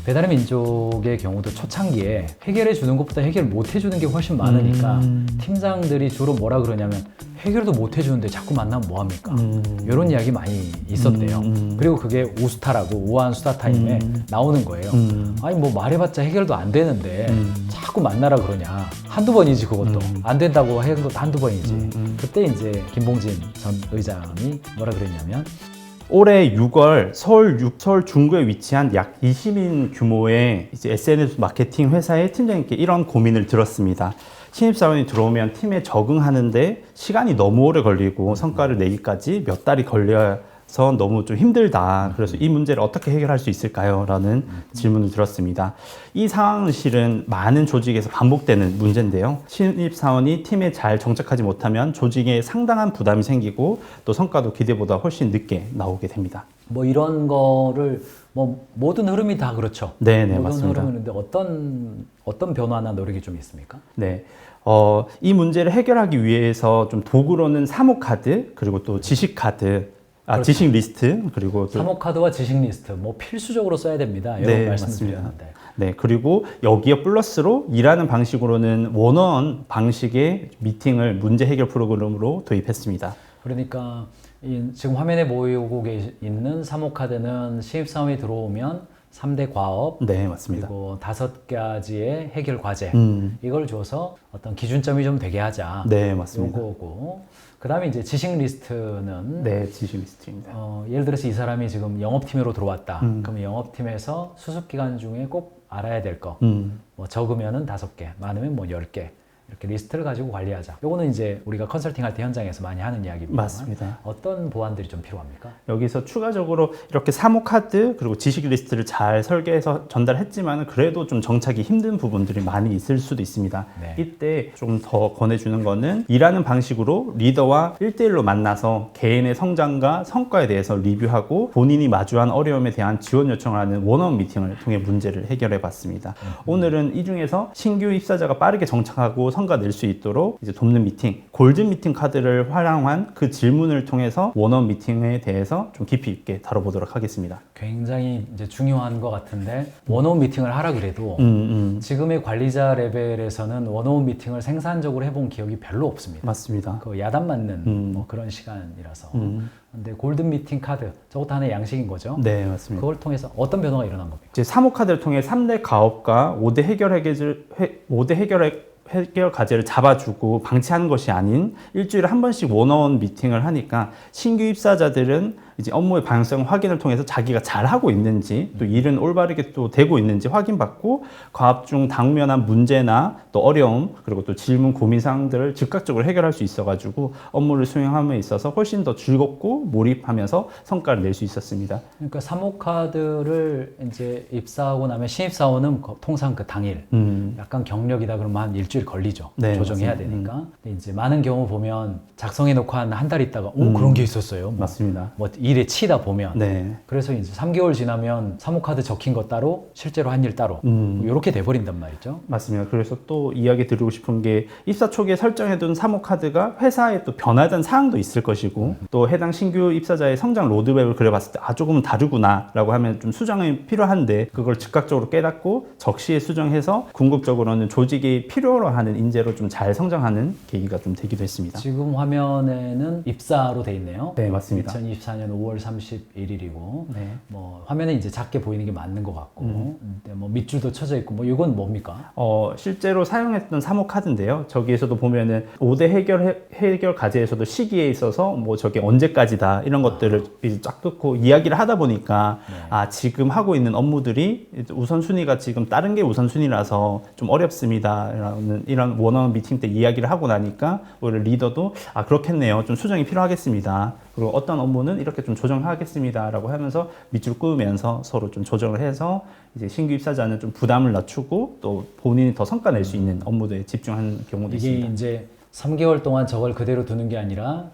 배달의 민족의 경우도 초창기에 해결해 주는 것보다 해결 못 해주는 게 훨씬 많으니까 팀장들이 주로 뭐라 그러냐면 해결도 못 해주는데 자꾸 만나면 뭐합니까? 이런 이야기 많이 있었대요. 그리고 그게 우스타라고 우아한 수다 타임에 나오는 거예요. 아니 뭐 말해봤자 해결도 안 되는데 자꾸 만나라 그러냐. 한두 번이지 그것도. 안 된다고 하는 것도 한두 번이지. 그때 이제 김봉진 전 의장이 뭐라 그랬냐면 올해 6월 서울 중구에 위치한 약 20인 규모의 이제 SNS 마케팅 회사의 팀장님께 이런 고민을 들었습니다. 신입사원이 들어오면 팀에 적응하는데 시간이 너무 오래 걸리고 성과를 내기까지 몇 달이 걸려서 너무 좀 힘들다. 그래서 이 문제를 어떻게 해결할 수 있을까요? 라는 질문을 들었습니다. 이 상황은 실은 많은 조직에서 반복되는 문제인데요. 신입사원이 팀에 잘 정착하지 못하면 조직에 상당한 부담이 생기고 또 성과도 기대보다 훨씬 늦게 나오게 됩니다. 뭐 이런 거를 뭐 모든 흐름이 다 그렇죠. 네네, 모든 맞습니다. 흐름인데 어떤 변화나 노력이 좀 있습니까? 네. 이 문제를 해결하기 위해서 좀 도구로는 사모카드, 그리고 또 지식카드, 그렇죠. 지식 리스트, 그리고 사모카드와 지식 리스트 뭐 필수적으로 써야 됩니다. 이런 네, 말씀을 맞습니다. 드렸는데. 네, 그리고 여기에 플러스로 일하는 방식으로는 원어원 방식의 미팅을 문제 해결 프로그램으로 도입했습니다. 그러니까 지금 화면에 보이고 있는 사모카드는 신입사원이 들어오면 3대 과업, 네, 맞습니다. 그리고 5가지의 해결 과제 이걸 줘서 어떤 기준점이 좀 되게 하자. 네, 맞습니다. 요거고 그 다음에 이제 지식 리스트는 네, 지식 리스트입니다. 예를 들어서 이 사람이 지금 영업팀으로 들어왔다. 그러면 영업팀에서 수습기간 중에 꼭 알아야 될 거. 뭐 적으면은 5개, 많으면 뭐 10개. 이렇게 리스트를 가지고 관리하자. 요거는 이제 우리가 컨설팅 할 때 현장에서 많이 하는 이야기입니다. 맞습니다. 어떤 보완들이 좀 필요합니까? 여기서 추가적으로 이렇게 사모카드 그리고 지식 리스트를 잘 설계해서 전달했지만 그래도 좀 정착이 힘든 부분들이 많이 있을 수도 있습니다. 네. 이때 좀 더 권해주는 거는 일하는 방식으로 리더와 1대1로 만나서 개인의 성장과 성과에 대해서 리뷰하고 본인이 마주한 어려움에 대한 지원 요청을 하는 원어원 미팅을 통해 문제를 해결해 봤습니다. 오늘은 이 중에서 신규 입사자가 빠르게 정착하고 성과 낼 수 있도록 이제 돕는 미팅, 골든 미팅 카드를 활용한 그 질문을 통해서 원어원 미팅에 대해서 좀 깊이 있게 다뤄보도록 하겠습니다. 굉장히 이제 중요한 것 같은데 원어원 미팅을 하라 그래도 지금의 관리자 레벨에서는 원어원 미팅을 생산적으로 해본 기억이 별로 없습니다. 맞습니다. 그 야단 맞는 뭐 그런 시간이라서. 근데 골든 미팅 카드 저것도 하나의 양식인 거죠. 네, 맞습니다. 그걸 통해서 어떤 변화가 일어난 겁니까? 이제 사모카드를 통해 3대 가업과 5대 해결 과제를 잡아주고 방치하는 것이 아닌 일주일에 한 번씩 원어원 미팅을 하니까 신규 입사자들은 이제 업무의 방향성 확인을 통해서 자기가 잘하고 있는지 또 일은 올바르게 또 되고 있는지 확인받고 과업 중 당면한 문제나 또 어려움 그리고 또 질문 고민 사항들을 즉각적으로 해결할 수 있어가지고 업무를 수행함에 있어서 훨씬 더 즐겁고 몰입하면서 성과를 낼 수 있었습니다. 그러니까 사모카드를 이제 입사하고 나면 신입사원은 통상 그 당일 약간 경력이다 그러면 한 일주일 걸리죠. 네, 조정해야 맞습니다. 되니까. 근데 이제 많은 경우 보면 작성해 놓고 한 달 있다가 오 그런 게 있었어요. 뭐, 맞습니다. 뭐 일에 치다 보면. 네. 그래서 이제 3개월 지나면 사모카드 적힌 거 따로 실제로 한 일 따로 이렇게 돼버린단 말이죠. 맞습니다. 그래서 또 이야기 드리고 싶은 게 입사 초기에 설정해둔 사모카드가 회사에 또 변화된 사항도 있을 것이고 또 해당 신규 입사자의 성장 로드맵을 그려봤을 때 조금은 다르구나 라고 하면 좀 수정이 필요한데 그걸 즉각적으로 깨닫고 적시에 수정해서 궁극적으로는 조직이 필요로 하는 인재로 좀 잘 성장하는 계기가 좀 되기도 했습니다. 지금 화면에는 입사로 돼 있네요. 네, 맞습니다. 2024년 5월 31일이고 네. 뭐 화면에 이제 작게 보이는 게 맞는 것 같고 근데 뭐 밑줄도 쳐져 있고 뭐 이건 뭡니까? 실제로 사용했던 사모카드인데요. 저기에서도 보면은 5대 해결 과제에서도 시기에 있어서 뭐 저게 언제까지다 이런 것들을 이제 쫙 듣고 이야기를 하다 보니까 지금 하고 있는 업무들이 우선순위가 지금 다른 게 우선순위라서 좀 어렵습니다라는 이런 원어원 미팅 때 이야기를 하고 나니까 오히려 리더도 그렇겠네요. 좀 수정이 필요하겠습니다. 그리고 어떤 업무는 이렇게 좀 조정하겠습니다라고 하면서 밑줄 끄면서 서로 좀 조정을 해서 이제 신규 입사자는 좀 부담을 낮추고 또 본인이 더 성과 낼 수 있는 업무들에 집중하는 경우도 이게 있습니다. 이제 3개월 동안 저걸 그대로 두는 게 아니라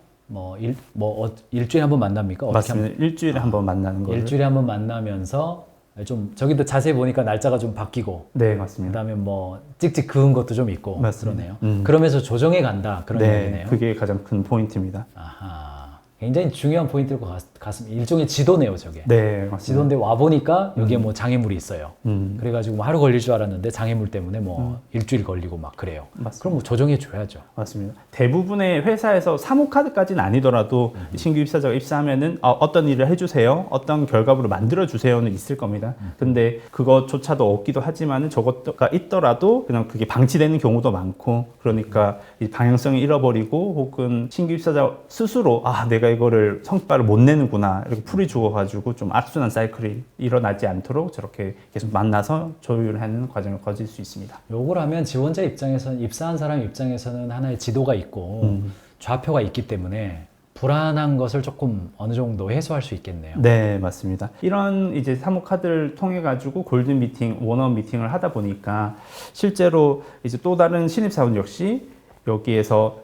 일주일에 한 번 만납니까? 맞습니다. 일주일에 한 번 만나는 거를. 일주일에 한 번 만나면서 좀 저기도 자세히 보니까 날짜가 좀 바뀌고 네, 맞습니다. 그다음에 뭐 찍찍 그은 것도 좀 있고 맞습니다. 그러네요. 그러면서 조정해 간다 그런 네, 얘기네요. 그게 가장 큰 포인트입니다. 아하. 굉장히 중요한 포인트일 것 같습니다. 일종의 지도네요, 저게. 네, 맞습니다. 지도인데 와보니까 여기에 뭐 장애물이 있어요. 음. 그래가지고 뭐 하루 걸릴 줄 알았는데 장애물 때문에 뭐 일주일 걸리고 막 그래요. 맞습니다. 그럼 뭐 조정해 줘야죠. 맞습니다. 대부분의 회사에서 사무카드까지는 아니더라도 신규 입사자가 입사하면은 어떤 일을 해주세요, 어떤 결과물을 만들어 주세요는 있을 겁니다. 근데 그것조차도 없기도 하지만은 저것가 있더라도 그냥 그게 방치되는 경우도 많고, 그러니까 이 방향성을 잃어버리고 혹은 신규 입사자 스스로 내가 이거를 성과를 못 내는구나 이렇게 풀이 죽어가지고 좀 악순환 사이클이 일어나지 않도록 저렇게 계속 만나서 조율하는 과정을 거칠 수 있습니다. 요걸 하면 지원자 입장에서는, 입사한 사람 입장에서는 하나의 지도가 있고 좌표가 있기 때문에 불안한 것을 조금 어느 정도 해소할 수 있겠네요. 네, 맞습니다. 이런 이제 사무카드를 통해 가지고 골든 미팅, 원어원 미팅을 하다 보니까 실제로 이제 또 다른 신입사원 역시 여기에서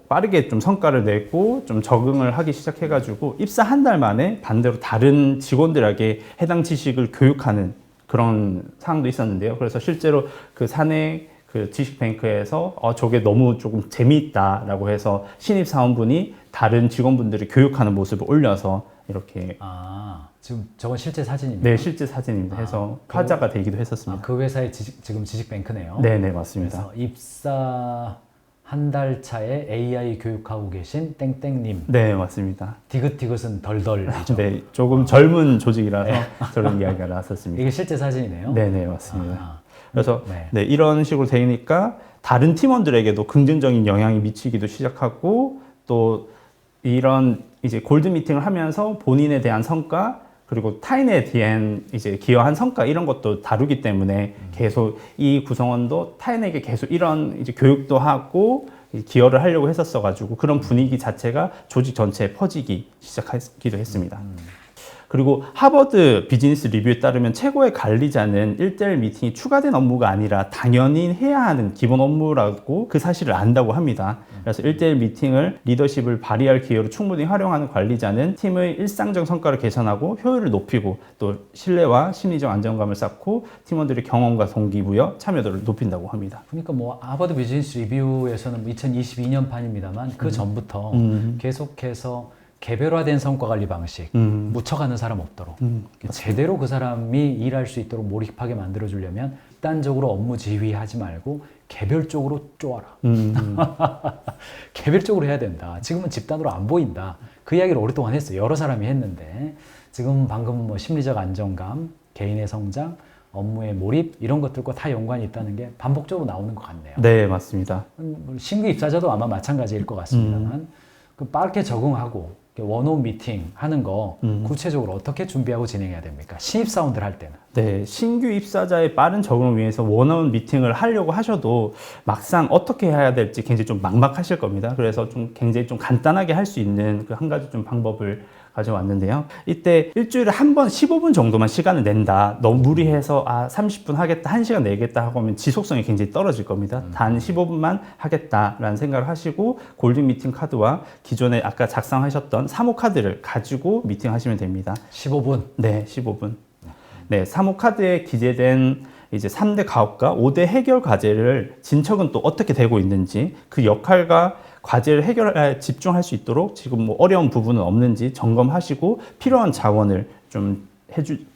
빠르게 좀 성과를 내고 좀 적응을 하기 시작해가지고 입사 한 달 만에 반대로 다른 직원들에게 해당 지식을 교육하는 그런 상황도 있었는데요. 그래서 실제로 그 사내 그 지식뱅크에서 저게 너무 조금 재미있다라고 해서 신입사원분이 다른 직원분들을 교육하는 모습을 올려서 이렇게 지금 저건 실제 사진입니다. 네, 실제 사진입니다. 해서 화제가 되기도 했었습니다. 그 회사의 지금 지식뱅크네요. 네, 네, 맞습니다. 그래서 입사 한 달 차에 AI 교육하고 계신 땡땡님. 네, 맞습니다. 디귿디귿은 덜덜이죠. 네, 조금 젊은 조직이라서 저런 이야기가 나왔었습니다. 이게 실제 사진이네요. 네, 네, 맞습니다. 아, 그래서 네. 이런 식으로 되니까 다른 팀원들에게도 긍정적인 영향이 미치기도 시작하고, 또 이런 이제 골드 미팅을 하면서 본인에 대한 성과 그리고 타인에 대한 이제 기여한 성과 이런 것도 다루기 때문에 계속 이 구성원도 타인에게 계속 이런 이제 교육도 하고 기여를 하려고 했었어 가지고 그런 분위기 자체가 조직 전체에 퍼지기 시작하기도 했습니다. 그리고 하버드 비즈니스 리뷰에 따르면 최고의 관리자는 1대1 미팅이 추가된 업무가 아니라 당연히 해야 하는 기본 업무라고 그 사실을 안다고 합니다. 그래서 1대1 미팅을 리더십을 발휘할 기회로 충분히 활용하는 관리자는 팀의 일상적 성과를 개선하고 효율을 높이고 또 신뢰와 심리적 안정감을 쌓고 팀원들의 경험과 동기부여, 참여도를 높인다고 합니다. 그러니까 뭐 하버드 비즈니스 리뷰에서는 2022년 판입니다만 그 전부터 계속해서 개별화된 성과 관리 방식, 묻혀가는 사람 없도록 제대로 그 사람이 일할 수 있도록 몰입하게 만들어주려면 집단적으로 업무 지휘하지 말고 개별적으로 쪼아라. 개별적으로 해야 된다. 지금은 집단으로 안 보인다. 그 이야기를 오랫동안 했어요. 여러 사람이 했는데 지금 방금 뭐 심리적 안정감, 개인의 성장, 업무의 몰입 이런 것들과 다 연관이 있다는 게 반복적으로 나오는 것 같네요. 네, 맞습니다. 신규 입사자도 아마 마찬가지일 것 같습니다만 그 빠르게 적응하고 원온 미팅 하는 거 구체적으로 어떻게 준비하고 진행해야 됩니까? 신입사원들 할 때는. 네, 신규 입사자의 빠른 적응을 위해서 원어원 미팅을 하려고 하셔도 막상 어떻게 해야 될지 굉장히 좀 막막하실 겁니다. 그래서 좀 굉장히 좀 간단하게 할 수 있는 그 한 가지 좀 방법을 가져왔는데요. 이때 일주일에 한 번 15분 정도만 시간을 낸다. 너무 무리해서 30분 하겠다, 1시간 내겠다 하고 하면 지속성이 굉장히 떨어질 겁니다. 단 15분만 하겠다라는 생각을 하시고 골든 미팅 카드와 기존에 아까 작성하셨던 사모 카드를 가지고 미팅 하시면 됩니다. 15분? 네, 15분. 네, 사모 카드에 기재된 이제 3대 가업과 5대 해결 과제를 진척은 또 어떻게 되고 있는지, 그 역할과 과제를 해결에 집중할 수 있도록 지금 뭐 어려운 부분은 없는지 점검하시고 필요한 자원을 좀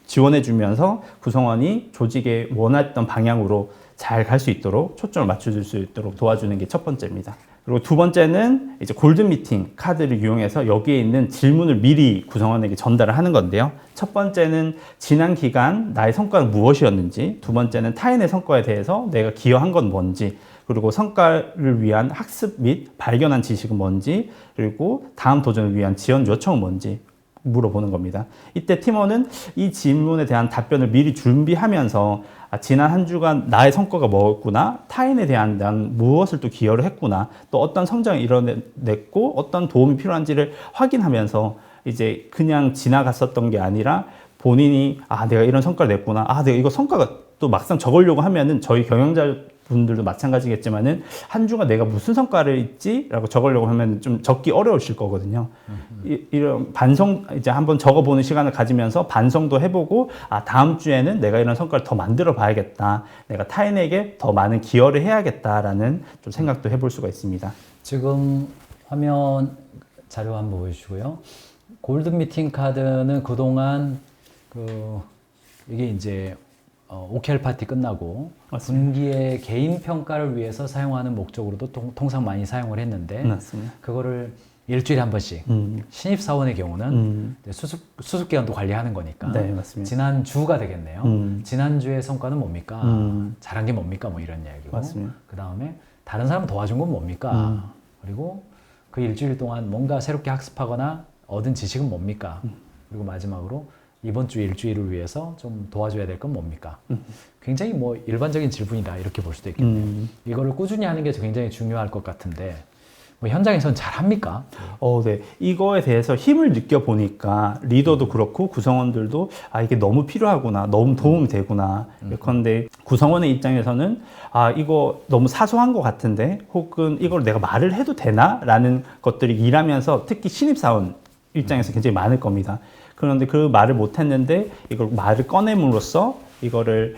지원해주면서 구성원이 조직에 원했던 방향으로 잘 갈 수 있도록 초점을 맞춰줄 수 있도록 도와주는 게 첫 번째입니다. 그리고 두 번째는 이제 골든 미팅 카드를 이용해서 여기에 있는 질문을 미리 구성원에게 전달을 하는 건데요. 첫 번째는 지난 기간 나의 성과는 무엇이었는지, 두 번째는 타인의 성과에 대해서 내가 기여한 건 뭔지, 그리고 성과를 위한 학습 및 발견한 지식은 뭔지, 그리고 다음 도전을 위한 지원 요청은 뭔지 물어보는 겁니다. 이때 팀원은 이 질문에 대한 답변을 미리 준비하면서 지난 한 주간 나의 성과가 뭐였구나, 타인에 대한 난 무엇을 또 기여를 했구나, 또 어떤 성장을 이뤄냈고 어떤 도움이 필요한지를 확인하면서 이제 그냥 지나갔었던 게 아니라 본인이 내가 이런 성과를 냈구나, 내가 이거 성과가 또 막상 적으려고 하면은 저희 경영자 분들도 마찬가지겠지만은 한 주가 내가 무슨 성과를 있지? 라고 적으려고 하면 좀 적기 어려우실 거거든요. 이런 반성, 이제 한번 적어보는 시간을 가지면서 반성도 해보고, 다음 주에는 내가 이런 성과를 더 만들어 봐야겠다. 내가 타인에게 더 많은 기여를 해야겠다라는 좀 생각도 해볼 수가 있습니다. 지금 화면 자료 한번 보여주시고요. 골든 미팅 카드는 그동안 이게 이제 OKR 파티 끝나고 맞습니다. 분기의 개인 평가를 위해서 사용하는 목적으로도 통상 많이 사용을 했는데 맞습니다. 그거를 일주일에 한 번씩 신입 사원의 경우는 이제 수습 기간도 관리하는 거니까 네, 맞습니다. 지난 주가 되겠네요. 지난 주의 성과는 뭡니까? 잘한 게 뭡니까? 뭐 이런 이야기고. 맞습니다. 그 다음에 다른 사람 도와준 건 뭡니까? 그리고 그 일주일 동안 뭔가 새롭게 학습하거나 얻은 지식은 뭡니까? 그리고 마지막으로 이번 주 일주일을 위해서 좀 도와줘야 될 건 뭡니까? 굉장히 뭐 일반적인 질문이다 이렇게 볼 수도 있겠네요. 이거를 꾸준히 하는 게 굉장히 중요할 것 같은데 뭐 현장에서는 잘 합니까? 네. 이거에 대해서 힘을 느껴보니까 리더도 그렇고 구성원들도 이게 너무 필요하구나, 너무 도움이 되구나. 그런데 구성원의 입장에서는 이거 너무 사소한 것 같은데 혹은 이걸 내가 말을 해도 되나? 라는 것들이 일하면서 특히 신입사원 입장에서 굉장히 많을 겁니다. 그런데 그 말을 못했는데 이걸 말을 꺼냄으로써 이거를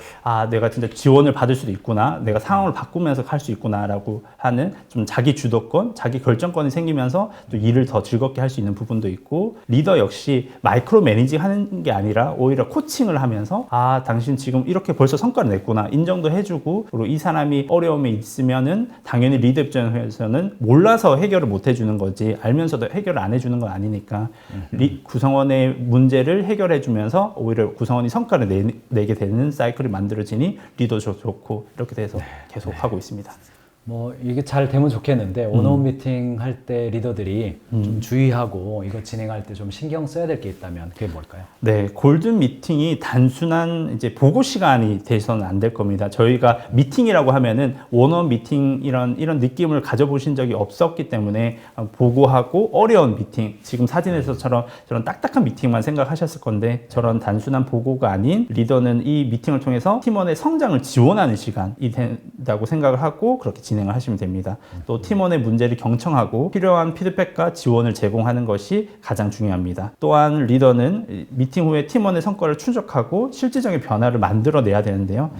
내가 진짜 지원을 받을 수도 있구나, 내가 상황을 바꾸면서 할 수 있구나라고 하는 좀 자기 주도권, 자기 결정권이 생기면서 또 일을 더 즐겁게 할 수 있는 부분도 있고, 리더 역시 마이크로 매니징 하는 게 아니라 오히려 코칭을 하면서 당신 지금 이렇게 벌써 성과를 냈구나 인정도 해주고, 그리고 이 사람이 어려움에 있으면은 당연히 리더 입장에서는 몰라서 해결을 못 해주는 거지 알면서도 해결을 안 해주는 건 아니니까 구성원의 문제를 해결해 주면서 오히려 구성원이 성과를 내게 되는 사이클이 만들어지니 리더도 좋고 이렇게 돼서 계속 하고 있습니다. 뭐 이게 잘 되면 좋겠는데 원어원 미팅 할 때 리더들이 좀 주의하고 이거 진행할 때 좀 신경 써야 될 게 있다면 그게 뭘까요? 네, 골든 미팅이 단순한 이제 보고 시간이 돼서는 안 될 겁니다. 저희가 미팅이라고 하면은 원어원 미팅 이런 느낌을 가져보신 적이 없었기 때문에 보고하고 어려운 미팅, 지금 사진에서처럼 저런 딱딱한 미팅만 생각하셨을 건데 저런 단순한 보고가 아닌 리더는 이 미팅을 통해서 팀원의 성장을 지원하는 시간이 된다고 생각을 하고 그렇게 진행을 하시면 됩니다. 또 팀원의 문제를 경청하고 필요한 피드백과 지원을 제공하는 것이 가장 중요합니다. 또한 리더는 미팅 후에 팀원의 성과를 추적하고 실질적인 변화를 만들어내야 되는데요.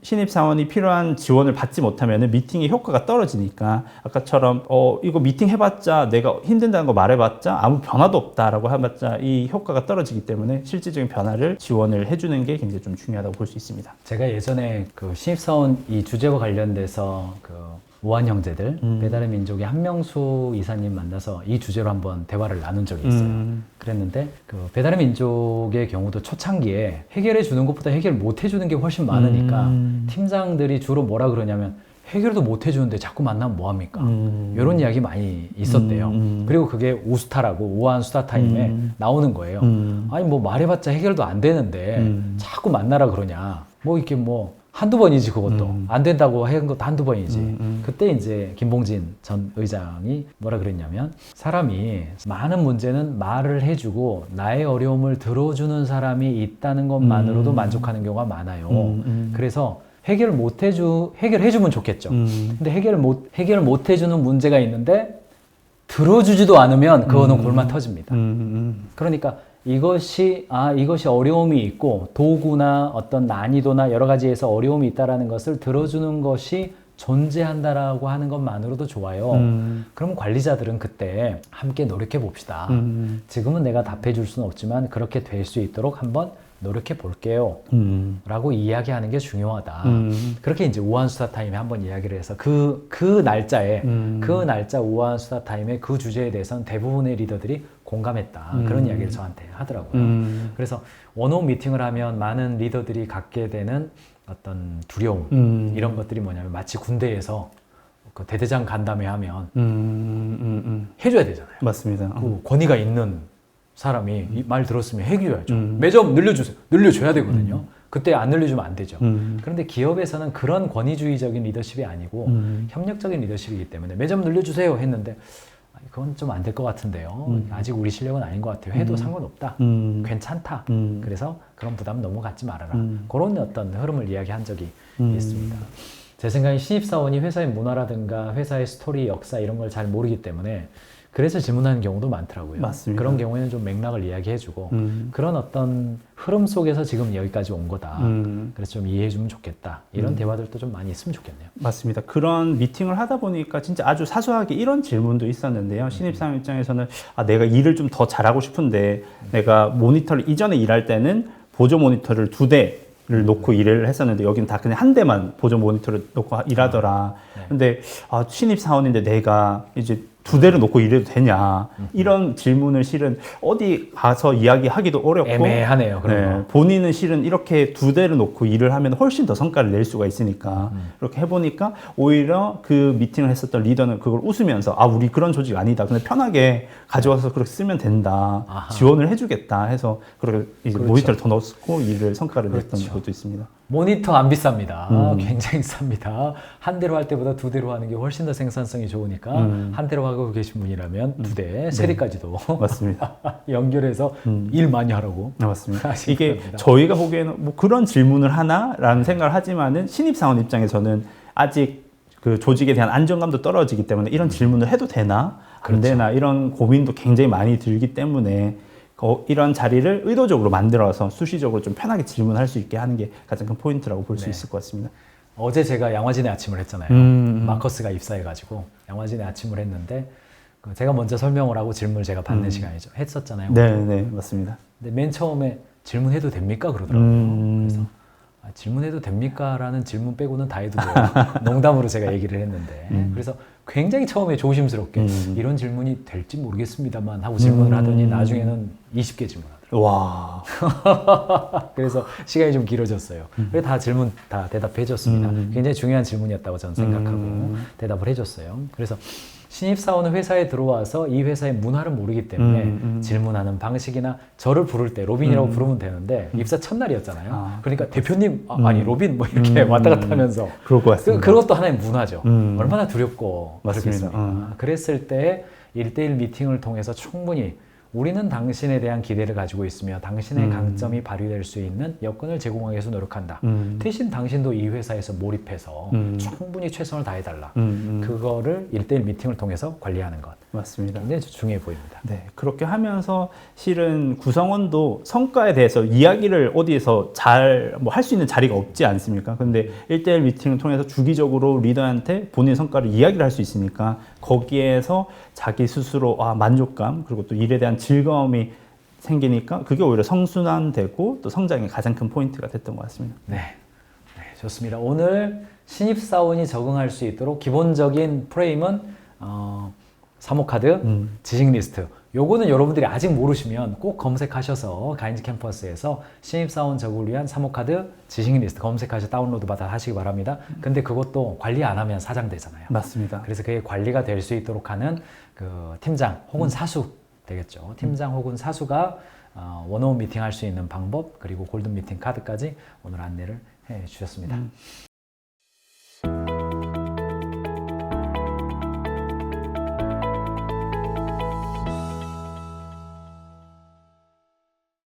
신입사원이 필요한 지원을 받지 못하면 미팅의 효과가 떨어지니까 아까처럼 이거 미팅 해봤자 내가 힘든다는 거 말해봤자 아무 변화도 없다라고 해봤자 이 효과가 떨어지기 때문에 실질적인 변화를 지원을 해주는 게 굉장히 좀 중요하다고 볼 수 있습니다. 제가 예전에 그 신입사원 이 주제와 관련돼서 우한 형제들, 배달의 민족의 한명수 이사님 만나서 이 주제로 한번 대화를 나눈 적이 있어요. 그랬는데 배달의 민족의 경우도 초창기에 해결해 주는 것보다 해결 못 해주는 게 훨씬 많으니까 팀장들이 주로 뭐라 그러냐면 해결도 못 해주는데 자꾸 만나면 뭐합니까? 이런 이야기 많이 있었대요. 그리고 그게 우스타라고 우한 수다 타임에 나오는 거예요. 아니 뭐 말해봤자 해결도 안 되는데 자꾸 만나라 그러냐. 뭐 이렇게 뭐 한두 번이지 그것도 안 된다고 한 것도 한두 번이지. 그때 이제 김봉진 전 의장이 뭐라 그랬냐면 사람이 많은 문제는 말을 해주고 나의 어려움을 들어주는 사람이 있다는 것만으로도 만족하는 경우가 많아요. 그래서 해결해주면 좋겠죠. 근데 해결을 못 해주는 문제가 있는데 들어주지도 않으면 그거는 골만 터집니다. 그러니까 이것이 어려움이 있고 도구나 어떤 난이도나 여러 가지에서 어려움이 있다라는 것을 들어주는 것이 존재한다라고 하는 것만으로도 좋아요. 그럼 관리자들은 그때 함께 노력해 봅시다. 지금은 내가 답해 줄 수는 없지만 그렇게 될 수 있도록 한번 노력해 볼게요. 라고 이야기하는 게 중요하다. 그렇게 이제 우한 수다 타임에 한번 이야기를 해서 그 날짜에 그 날짜 우한 수다 타임에 그 주제에 대해서는 대부분의 리더들이 공감했다. 그런 이야기를 저한테 하더라고요. 그래서 원어원 미팅을 하면 많은 리더들이 갖게 되는 어떤 두려움 이런 것들이 뭐냐면 마치 군대에서 그 대대장 간담회 하면 해줘야 되잖아요. 맞습니다. 그 권위가 있는 사람이 이 말 들었으면 해줘야죠. 매점 늘려주세요. 늘려줘야 되거든요. 그때 안 늘려주면 안 되죠. 그런데 기업에서는 그런 권위주의적인 리더십이 아니고 협력적인 리더십이기 때문에 매점 늘려주세요 했는데 그건 좀 안 될 것 같은데요. 아직 우리 실력은 아닌 것 같아요. 해도 상관없다. 괜찮다. 그래서 그런 부담 너무 갖지 말아라. 그런 어떤 흐름을 이야기한 적이 있습니다. 제 생각에 신입사원이 회사의 문화라든가 회사의 스토리, 역사 이런 걸 잘 모르기 때문에 그래서 질문하는 경우도 많더라고요. 맞습니다. 그런 경우에는 좀 맥락을 이야기해주고 그런 어떤 흐름 속에서 지금 여기까지 온 거다. 그래서 좀 이해해주면 좋겠다. 이런 대화들도 좀 많이 있으면 좋겠네요. 맞습니다. 그런 미팅을 하다 보니까 진짜 아주 사소하게 이런 질문도 있었는데요. 신입사원 입장에서는 내가 일을 좀 더 잘하고 싶은데 내가 모니터를 이전에 일할 때는 보조 모니터를 2대를 놓고 일을 했었는데 여기는 다 그냥 한 대만 보조 모니터를 놓고 일하더라. 네. 근데 신입사원인데 내가 이제 2대를 놓고 일해도 되냐 이런 질문을 실은 어디 가서 이야기하기도 어렵고 애매하네요. 그런 거. 본인은 실은 이렇게 2대를 놓고 일을 하면 훨씬 더 성과를 낼 수가 있으니까 이렇게 해보니까 오히려 그 미팅을 했었던 리더는 그걸 웃으면서 우리 그런 조직 아니다. 그냥 편하게 가져와서 그렇게 쓰면 된다. 아하. 지원을 해주겠다 해서 그렇게 이제 그렇죠. 모니터를 더 넣고 일을 성과를 냈던 그렇죠. 것도 있습니다. 모니터 안 비쌉니다. 굉장히 쌉니다. 한 대로 할 때보다 2대로 하는 게 훨씬 더 생산성이 좋으니까 한 대로 하고 계신 분이라면 2대, 3대까지도 맞습니다. 연결해서 일 많이 하라고. 맞습니다. 하시면 이게 됩니다. 저희가 보기에는 뭐 그런 질문을 하나라는 생각을 하지만은 신입사원 입장에서는 아직 그 조직에 대한 안정감도 떨어지기 때문에 이런 질문을 해도 되나 안 그렇죠. 되나 이런 고민도 굉장히 많이 들기 때문에 이런 자리를 의도적으로 만들어서 수시적으로 좀 편하게 질문할 수 있게 하는 게 가장 큰 포인트라고 볼 수 네. 있을 것 같습니다. 어제 제가 양화진의 아침을 했잖아요. 마커스가 입사해가지고 양화진의 아침을 했는데 제가 먼저 설명을 하고 질문을 제가 받는 시간이죠. 했었잖아요. 네, 맞습니다. 근데 맨 처음에 질문해도 됩니까? 그러더라고요. 그래서 질문해도 됩니까? 라는 질문 빼고는 다 해도 돼요. 농담으로 제가 얘기를 했는데 그래서 굉장히 처음에 조심스럽게 이런 질문이 될지 모르겠습니다만 하고 질문을 하더니 나중에는 20개 질문하더라고요. 와, 그래서 시간이 좀 길어졌어요. 그래서 다 질문 다 대답해 줬습니다. 굉장히 중요한 질문이었다고 저는 생각하고 대답을 해줬어요. 그래서 신입사원은 회사에 들어와서 이 회사의 문화를 모르기 때문에 질문하는 방식이나 저를 부를 때 로빈이라고 부르면 되는데 입사 첫날이었잖아요. 그러니까 대표님 아니 로빈 뭐 이렇게 왔다 갔다 하면서 그럴 것 같습니다. 그것도 하나의 문화죠. 얼마나 두렵고 맞습니다. 그렇겠습니까? 그랬을 때 1대1 미팅을 통해서 충분히 우리는 당신에 대한 기대를 가지고 있으며 당신의 강점이 발휘될 수 있는 여건을 제공하기 위해서 노력한다. 대신 당신도 이 회사에서 몰입해서 충분히 최선을 다해달라. 그거를 1대1 미팅을 통해서 관리하는 것. 맞습니다. 굉장히 중요해 보입니다. 네, 그렇게 하면서 실은 구성원도 성과에 대해서 이야기를 어디에서 잘 뭐 할 수 있는 자리가 없지 않습니까? 근데 1대1 미팅을 통해서 주기적으로 리더한테 본인 성과를 이야기를 할 수 있으니까 거기에서 자기 스스로 만족감 그리고 또 일에 대한 즐거움이 생기니까 그게 오히려 성순환되고 또 성장의 가장 큰 포인트가 됐던 것 같습니다. 네, 좋습니다. 오늘 신입사원이 적응할 수 있도록 기본적인 프레임은 사모카드, 지식 리스트. 요거는 여러분들이 아직 모르시면 꼭 검색하셔서 가인즈 캠퍼스에서 신입사원 적응을 위한 사모카드, 지식 리스트 검색하셔서 다운로드 받아 하시기 바랍니다. 근데 그것도 관리 안 하면 사장되잖아요. 맞습니다. 그래서 그게 관리가 될 수 있도록 하는 그 팀장 혹은 사수 되겠죠. 팀장 혹은 사수가 원어원 미팅 할 수 있는 방법 그리고 골든 미팅 카드까지 오늘 안내를 해 주셨습니다.